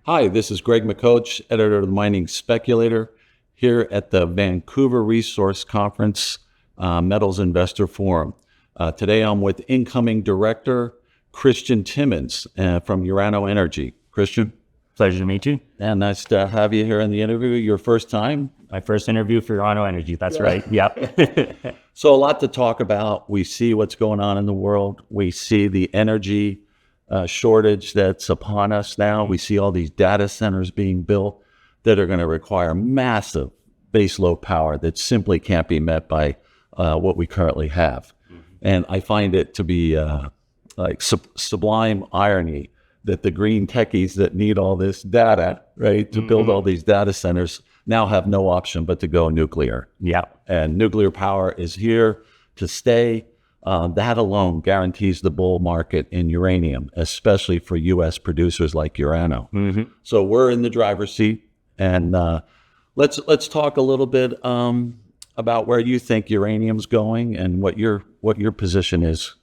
Hi, this is Greg McCoach, editor of the Mining Speculator, here at the Vancouver Resource Conference Metals Investor Forum. Today I'm with incoming director Christian Timmins from Urano Energy. Christian? Pleasure to meet you. And nice to have you here in the interview. Your first time? My first interview for Urano Energy. That's right. Yep. So a lot to talk about. We see what's going on in the world. We see the energy shortage that's upon us now. We see all these data centers being built that are going to require massive baseload power that simply can't be met by what we currently have. And I find it to be like sublime irony that the green techies that need all this data, right, to build all these data centers now have no option but to go nuclear. Yeah. And nuclear power is here to stay. That alone guarantees the bull market in uranium, especially for U.S. producers like Urano. So we're in the driver's seat, and let's talk a little bit about where you think uranium's going and what your position is,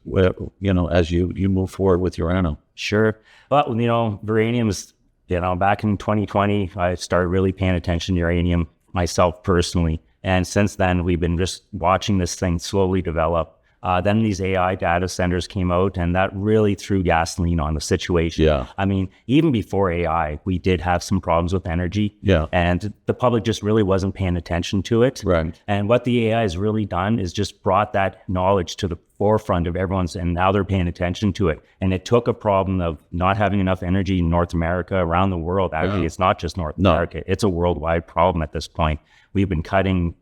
as you move forward with Urano. Sure. Well, uranium is, back in 2020, I started really paying attention to uranium myself personally, and since then we've been just watching this thing slowly develop. Then these AI data centers came out, and that really threw gasoline on the situation. Yeah. I mean, even before AI, we did have some problems with energy. Yeah. And the public just really wasn't paying attention to it. Right. And what the AI has really done is just brought that knowledge to the forefront of everyone's, and now they're paying attention to it. And it took a problem of not having enough energy in North America, around the world. Actually, It's not just North America. It's a worldwide problem at this point. We've been cutting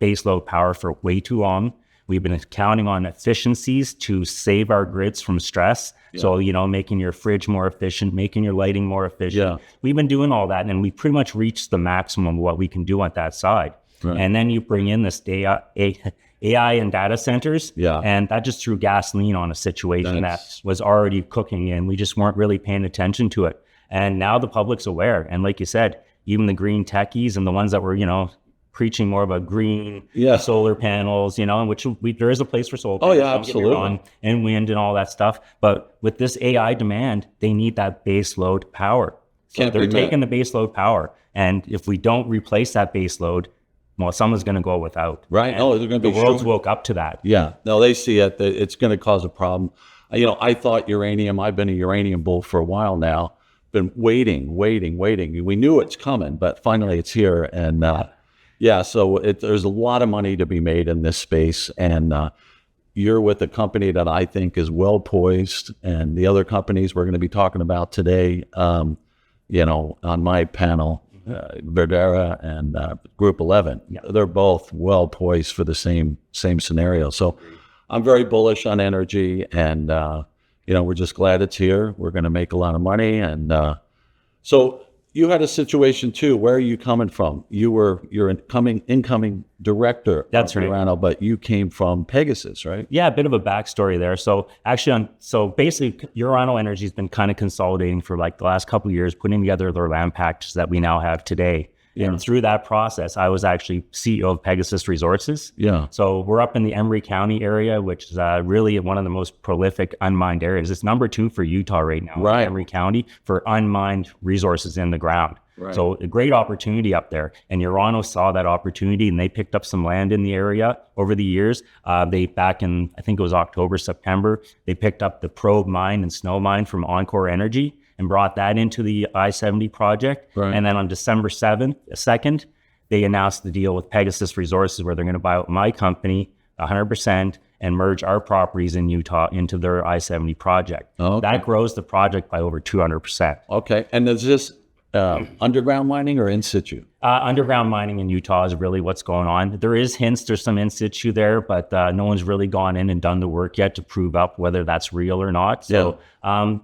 baseload power for way too long. We've been counting on efficiencies to save our grids from stress. Yeah. So, making your fridge more efficient, making your lighting more efficient. Yeah. We've been doing all that, and we pretty much reached the maximum of what we can do on that side. Right. And then you bring in this AI and data centers, and that just threw gasoline on a situation that was already cooking, and we just weren't really paying attention to it. And now the public's aware. And like you said, even the green techies and the ones that were, preaching more about green solar panels, which there is a place for solar panels. Oh, yeah, absolutely. And wind and all that stuff. But with this AI demand, they need that base load power. So they're taking the base load power. And if we don't replace that base load, well, someone's going to go without. Right. And they're going to be the world's woke up to that. Yeah. No, they see it. That it's going to cause a problem. I thought uranium, I've been a uranium bull for a while now, been waiting. We knew it's coming, but finally it's here. And, so there's a lot of money to be made in this space, and you're with a company that I think is well poised, and the other companies we're going to be talking about today, on my panel, Verdera and Group 11, they're both well poised for the same scenario. So I'm very bullish on energy, and we're just glad it's here. We're going to make a lot of money, and so. You had a situation too. Where are you coming from? You're incoming director of Urano, but you came from Pegasus, right? Yeah, a bit of a backstory there. So basically, Urano Energy has been kind of consolidating for like the last couple of years, putting together their land packages that we now have today. Yeah. And through that process, I was actually CEO of Pegasus Resources. Yeah. So we're up in the Emery County area, which is really one of the most prolific unmined areas. It's number 2 for Utah right now, right. Emery County, for unmined resources in the ground. Right. So a great opportunity up there. And Urano saw that opportunity, and they picked up some land in the area over the years. Back in, I think it was October, September, they picked up the probe mine and snow mine from Encore Energy and brought that into the I-70 project. Right. And then on December 2nd, they announced the deal with Pegasus Resources, where they're going to buy out my company 100% and merge our properties in Utah into their I-70 project. Okay. That grows the project by over 200%. Okay. And is this underground mining or in situ? Underground mining in Utah is really what's going on. There's some in situ there, but no one's really gone in and done the work yet to prove up whether that's real or not. So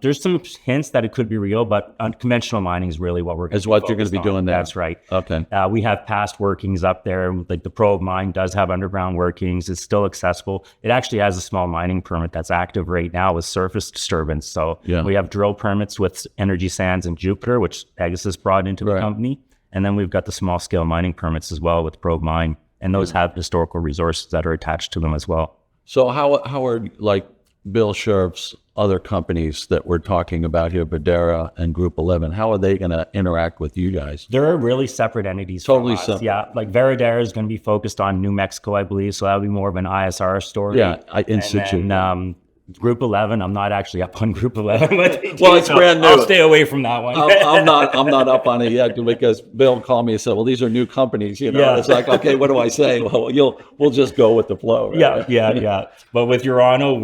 there's some hints that it could be real, but conventional mining is really what you're going to be doing there. That's right. Okay. We have past workings up there. Like the probe mine does have underground workings. It's still accessible. It actually has a small mining permit that's active right now with surface disturbance. So we have drill permits with Energy Sands and Jupiter, which Pegasus brought into the company. And then we've got the small scale mining permits as well with Probe Mine. And those have historical resources that are attached to them as well. So how are like Bill Scherf's other companies that we're talking about here, Badera and Group 11, how are they going to interact with you guys? They're really separate entities. Totally from us. separate. Yeah, like Veradera is going to be focused on New Mexico, I believe. So that'll be more of an ISR story. Yeah, in situ. And then, Group 11, I'm not actually up on Group 11. Well, it's brand new. I'll stay away from that one. I'm not up on it yet because Bill called me and said, well, these are new companies, you know. Yeah. It's like, okay, what do I say? Well, we'll just go with the flow. Right? Yeah. But with Urano,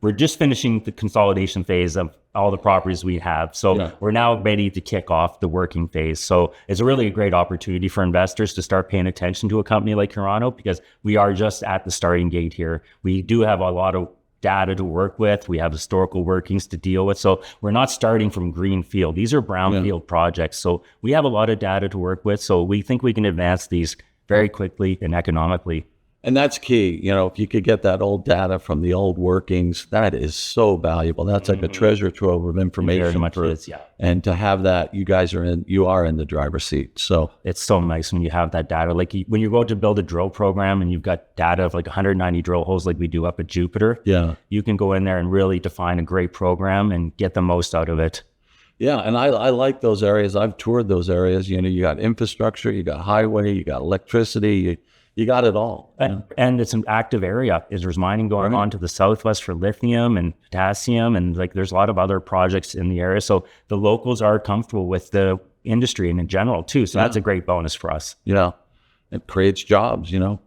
we're just finishing the consolidation phase of all the properties we have. So we're now ready to kick off the working phase. So it's really a great opportunity for investors to start paying attention to a company like Urano, because we are just at the starting gate here. We do have a lot of data to work with. We have historical workings to deal with. So we're not starting from greenfield. These are brownfield projects. So we have a lot of data to work with. So we think we can advance these very quickly and economically. And that's key. You know, if you could get that old data from the old workings, that is so valuable. That's like a treasure trove of information. Very much is, yeah. And to have that, you are in the driver's seat. So it's so nice when you have that data. Like when you go to build a drill program and you've got data of like 190 drill holes like we do up at Jupiter, you can go in there and really define a great program and get the most out of it. Yeah, and I like those areas. I've toured those areas. You know, you got infrastructure, you got highway, you got electricity, you got it all. And it's an active area. There's mining going on to the southwest for lithium and potassium, and like there's a lot of other projects in the area. So the locals are comfortable with the industry and in general too. So that's a great bonus for us. Yeah, it creates jobs. You know,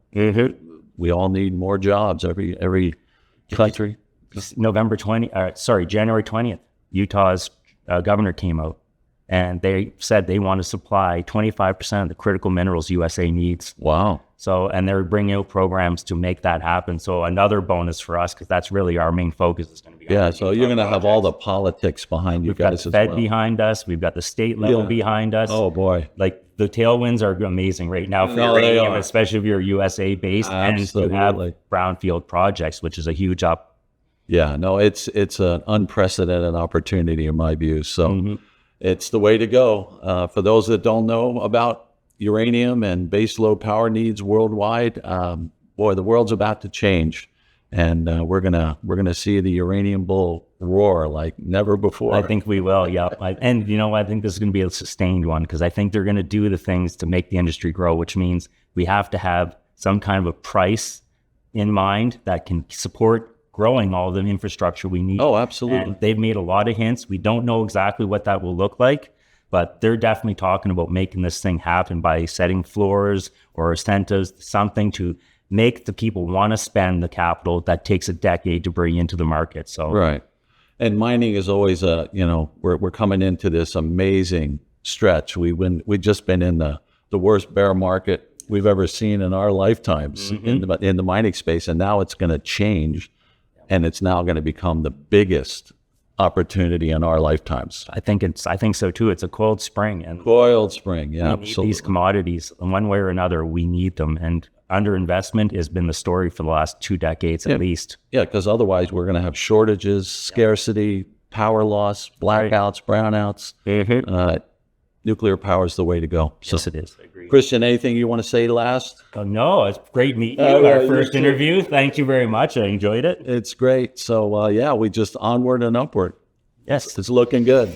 we all need more jobs. Every country. January 20th, Utah's governor came out. And they said they want to supply 25% of the critical minerals USA needs. Wow. So, and they're bringing out programs to make that happen. So another bonus for us, because that's really our main focus is going to be. Yeah, so you're going to have all the politics behind you guys as well. We've got the Fed behind us. We've got the state level behind us. Oh, boy. Like the tailwinds are amazing right now for uranium, especially if you're USA based. Absolutely. And you have brownfield projects, which is a huge up. Yeah, no, it's an unprecedented opportunity in my view. So it's the way to go. For those that don't know about uranium and baseload power needs worldwide, boy, the world's about to change, and we're gonna see the uranium bull roar like never before. I think we will, yeah. And you know, I think this is going to be a sustained one, because I think they're going to do the things to make the industry grow, which means we have to have some kind of a price in mind that can support growing all the infrastructure we need. Oh, absolutely. And they've made a lot of hints. We don't know exactly what that will look like, but they're definitely talking about making this thing happen by setting floors or incentives, something to make the people want to spend the capital that takes a decade to bring into the market. So right. And mining is always we're coming into this amazing stretch. We've just been in the worst bear market we've ever seen in our lifetimes in the mining space, and now it's going to change. And it's now going to become the biggest opportunity in our lifetimes. I think so too. It's a coiled spring, and yeah, absolutely. These commodities, in one way or another, we need them. And underinvestment has been the story for the last 2 decades at least. Yeah, because otherwise we're going to have shortages, scarcity, power loss, blackouts, brownouts. Nuclear power is the way to go. Yes, it is. I agree. Christian, anything you want to say last? No, it's great meeting you. Our first interview. Thank you very much. I enjoyed it. It's great. So, we just onward and upward. Yes. It's looking good.